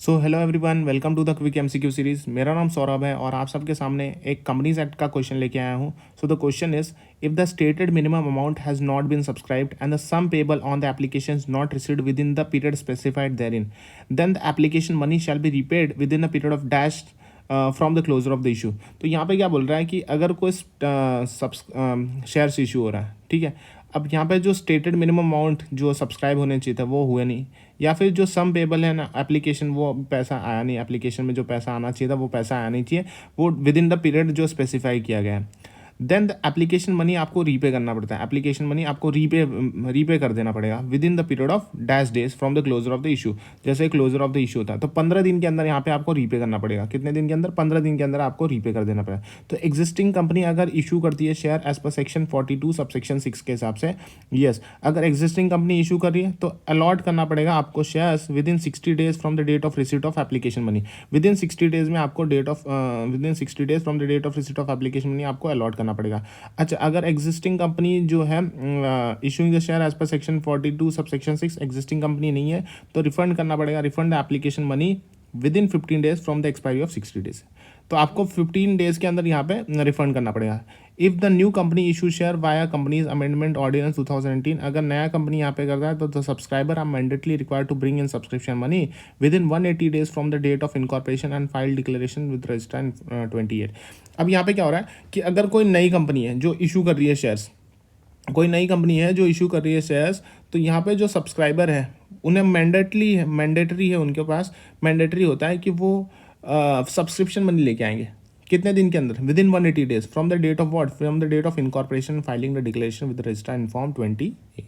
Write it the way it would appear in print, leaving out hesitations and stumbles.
So hello everyone, welcome to the quick MCQ series. मेरा नाम सौरभ है और आप सबके सामने एक कंपनीज एक्ट का क्वेश्चन लेके आया हूँ। So the question is, if the stated minimum amount has not been subscribed and the sum payable on the application not received within the period specified therein, then the application money shall be repaid within the period of dash from the closure of the issue. तो यहाँ पे क्या बोल रहा है कि अगर कोई शेयर्स इशू हो रहा है, ठीक है। अब यहाँ पे जो स्टेटेड मिनिमम अमाउंट जो सब्सक्राइब होने चाहिए था वो हुए नहीं, या फिर जो सम पेबल है ना एप्लीकेशन, वो पैसा आया नहीं, एप्लीकेशन में जो पैसा आना चाहिए था वो पैसा आया नहीं चाहिए, वो विद इन द पीरियड जो स्पेसिफाई किया गया है, देन द एप्लीकेशन मनी आपको रीपे करना पड़ता है। एप्लीकेशन मनी आपको रीपे कर देना पड़ेगा within the period of dash days from the closure of the issue. जैसे क्लोजर ऑफ द इशू होता है तो 15 दिन के अंदर यहाँ पे आपको रीपे करना पड़ेगा। कितने दिन के अंदर? 15 दिन के अंदर आपको रीपे कर देना पड़ेगा। तो एग्जिस्टिंग कंपनी अगर इशू करती है share as per section 42 sub section 6 के हिसाब से, यस, अगर एग्जिस्टिंग कंपनी इशू कर रही है तो अलॉट करना पड़ेगा आपको shares within 60 days from the date of receipt of application money. Within 60 days में आपको within 60 days from the date of receipt of application money आपको अलॉट करना पड़ेगा। अच्छा, अगर एग्जिस्टिंग कंपनी जो है issuing the share as per section 42 sub section 6 existing company नहीं है तो रिफंड करना पड़ेगा। Refund application money with in 15 days from the expiry of 60 days. तो आपको 15 डेज के अंदर यहाँ पे रिफंड करना पड़ेगा। If the new company issue share via companies amendment ordinance 2018, अगर नया कंपनी यहाँ पे करता है तो the subscriber are mandatorily required to bring in subscription money within 180 days from the date of incorporation and file declaration with register in 28। अब यहाँ पे क्या हो रहा है कि अगर कोई नई कंपनी है जो इशू कर रही है शेयर्स, कोई नई कंपनी है जो इशू कर रही है शेयर्स, तो यहाँ पे जो सब्सक्राइबर है उन्हें मैंडेटरी है, उनके पास मैंडेटरी होता है कि वो सब्सक्रिप्शन मनी लेके आएंगे। कितने दिन के अंदर? Within 180 days from the date of what? From the date of incorporation filing the declaration with register in form 20A।